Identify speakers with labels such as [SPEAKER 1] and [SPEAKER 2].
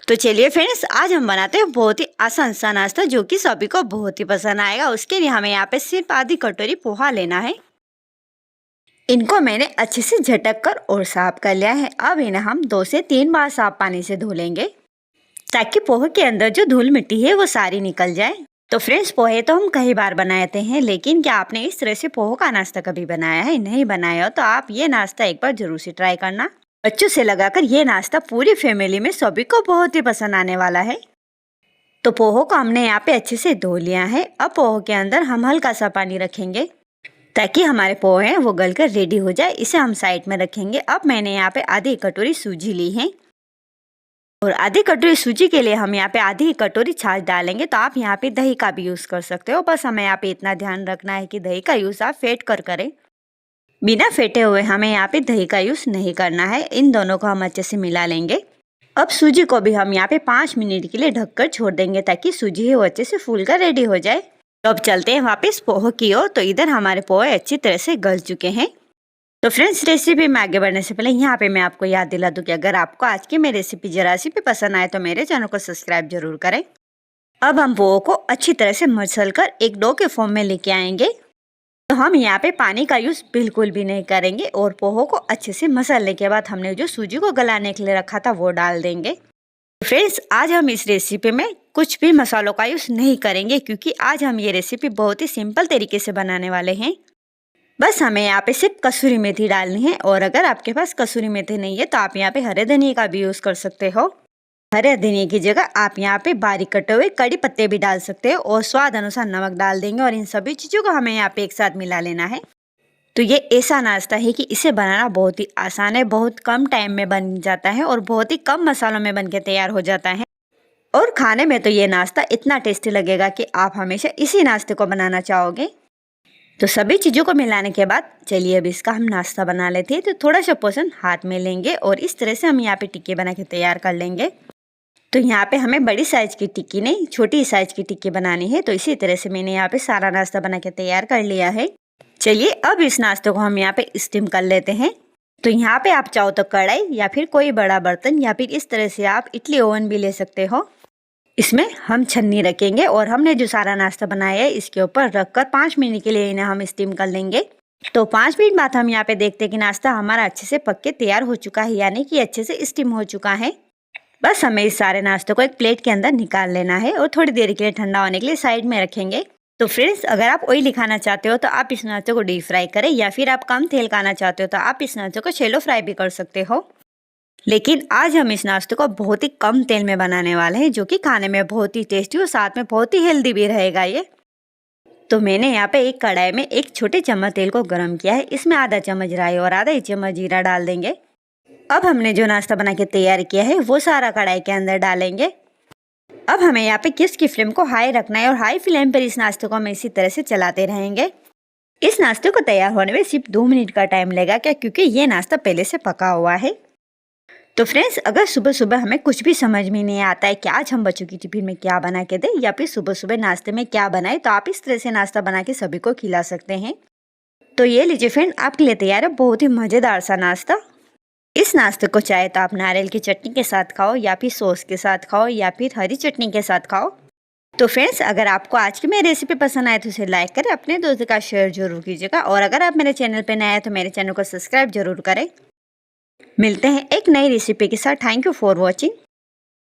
[SPEAKER 1] तो चलिए फ्रेंड्स, आज हम बनाते हैं बहुत ही आसान सा नाश्ता जो कि सभी को बहुत ही पसंद आएगा। उसके लिए हमें यहाँ पे सिर्फ आधी कटोरी पोहा लेना है। इनको मैंने अच्छे से झटक कर और साफ कर लिया है। अब इन्हें हम 2 से 3 बार साफ पानी से धो लेंगे ताकि पोहे के अंदर जो धूल मिट्टी है वो सारी निकल जाए। तो फ्रेंड्स, पोहे तो हम कई बार बनाते हैं, लेकिन क्या आपने इस तरह से पोहे का नाश्ता कभी बनाया है? नहीं बनाया हो तो आप ये नाश्ता एक बार जरूर से ट्राई करना। बच्चों से लगाकर ये नाश्ता पूरी फैमिली में सभी को बहुत ही पसंद आने वाला है। तो पोहो को हमने यहाँ पे अच्छे से धो लिया है। अब पोहो के अंदर हम हल्का सा पानी रखेंगे ताकि हमारे पोहे हैं वो गलकर रेडी हो जाए। इसे हम साइड में रखेंगे। अब मैंने यहाँ पे आधी कटोरी सूजी ली है और आधी कटोरी सूजी के लिए हम यहाँ पे आधी कटोरी छाछ डालेंगे। तो आप यहाँ पे दही का भी यूज कर सकते हो, बस हमें यहाँ पे इतना ध्यान रखना है कि दही का यूज आप फेंट कर करें। बिना फेंटे हुए हमें यहाँ पे दही का यूज नहीं करना है। इन दोनों को हम अच्छे से मिला लेंगे। अब सूजी को भी हम यहाँ पे 5 मिनट के लिए ढककर छोड़ देंगे ताकि सूजी है वो अच्छे से फूल कर रेडी हो जाए। तो अब चलते हैं वापस पोहे की ओर। तो इधर हमारे पोहे अच्छी तरह से गल चुके हैं। तो फ्रेंड्स, रेसिपी में आगे बढ़ने से पहले यहाँ पे मैं आपको याद दिला दूं कि अगर आपको आज की मेरी रेसिपी जरा सी भी पसंद आए तो मेरे चैनल को सब्सक्राइब जरूर करें। अब हम पोहे को अच्छी तरह से मसल कर एक डो के फॉर्म में लेके आएंगे। तो हम यहाँ पे पानी का यूज बिल्कुल भी नहीं करेंगे और पोहो को अच्छे से मसलने के बाद हमने जो सूजी को गलाने के लिए रखा था वो डाल देंगे। फ्रेंड्स, आज हम इस रेसिपी में कुछ भी मसालों का यूज नहीं करेंगे क्योंकि आज हम ये रेसिपी बहुत ही सिंपल तरीके से बनाने वाले हैं। बस हमें यहाँ पे सिर्फ कसूरी मेथी डालनी है और अगर आपके पास कसूरी मेथी नहीं है तो आप यहाँ पे हरे धनिया का भी यूज कर सकते हो। हरे धनिया की जगह आप यहाँ पे बारीक कटे हुए कड़ी पत्ते भी डाल सकते हो और स्वाद अनुसार नमक डाल देंगे और इन सभी चीज़ों को हमें यहाँ पे एक साथ मिला लेना है। तो ये ऐसा नाश्ता है कि इसे बनाना बहुत ही आसान है, बहुत कम टाइम में बन जाता है और बहुत ही कम मसालों में बनके तैयार हो जाता है। और खाने में तो ये नाश्ता इतना टेस्टी लगेगा कि आप हमेशा इसी नाश्ते को बनाना चाहोगे। तो सभी चीज़ों को मिलाने के बाद चलिए अब इसका हम नाश्ता बना लेते हैं। तो थोड़ा सा पोर्शन हाथ में लेंगे और इस तरह से हम यहाँ पे टिक्की बना के तैयार कर लेंगे। तो यहाँ पे हमें बड़ी साइज की टिक्की नहीं, छोटी साइज की टिक्की बनानी है। तो इसी तरह से मैंने यहाँ पे सारा नाश्ता बना के तैयार कर लिया है। चलिए अब इस नाश्ते को हम यहाँ पे स्टीम कर लेते हैं। तो यहाँ पे आप चाहो तो कढ़ाई या फिर कोई बड़ा बर्तन या फिर इस तरह से आप इडली ओवन भी ले सकते हो। इसमें हम छन्नी रखेंगे और हमने जो सारा नाश्ता बनाया है इसके ऊपर रखकर 5 मिनट के लिए इन्हें हम स्टीम कर लेंगे। तो 5 मिनट बाद हम यहाँ पे देखते हैं कि नाश्ता हमारा अच्छे से पक के तैयार हो चुका है, यानी कि अच्छे से स्टीम हो चुका है। बस हमें इस सारे नाश्ते को एक प्लेट के अंदर निकाल लेना है और थोड़ी देर के लिए ठंडा होने के लिए साइड में रखेंगे। तो फ्रेंड्स, अगर आप ऑयली खाना चाहते हो तो आप इस नाश्ते को डीप फ्राई करें या फिर आप कम तेल खाना चाहते हो तो आप इस नाश्ते को शैलो फ्राई भी कर सकते हो। लेकिन आज हम इस नाश्ते को बहुत ही कम तेल में बनाने वाले हैं जो कि खाने में बहुत ही टेस्टी और साथ में बहुत ही हेल्दी भी रहेगा ये। तो मैंने यहाँ पे एक कढ़ाई में 1 छोटे चम्मच तेल को गर्म किया है। इसमें आधा चम्मच राई और आधा चम्मच जीरा डाल देंगे। अब हमने जो नाश्ता बना के तैयार किया है वो सारा कढ़ाई के अंदर डालेंगे। अब हमें यहाँ पे गैस की फ्लेम को हाई रखना है और हाई फ्लेम पर इस नाश्ते को हम इसी तरह से चलाते रहेंगे। इस नाश्ते को तैयार होने में सिर्फ 2 मिनट का टाइम लगेगा, क्या क्योंकि ये नाश्ता पहले से पका हुआ है। तो फ्रेंड्स, अगर सुबह सुबह हमें कुछ भी समझ में नहीं आता है कि आज हम बच्चों की टिफिन में क्या बना के दें या फिर सुबह सुबह नाश्ते में क्या बनाए, तो आप इस तरह से नाश्ता बना के सभी को खिला सकते हैं। तो ये लीजिए फ्रेंड, आपके लिए तैयार है बहुत ही मज़ेदार सा नाश्ता। इस नाश्ते को चाहे तो आप नारियल की चटनी के साथ खाओ या फिर सॉस के साथ खाओ या फिर हरी चटनी के साथ खाओ। तो फ्रेंड्स, अगर आपको आज की मेरी रेसिपी पसंद आए तो उसे लाइक करें, अपने दोस्तों का शेयर जरूर कीजिएगा और अगर आप मेरे चैनल पर नए हैं तो मेरे चैनल को सब्सक्राइब जरूर करें। मिलते हैं एक नई रेसिपी के साथ। Thank you for watching.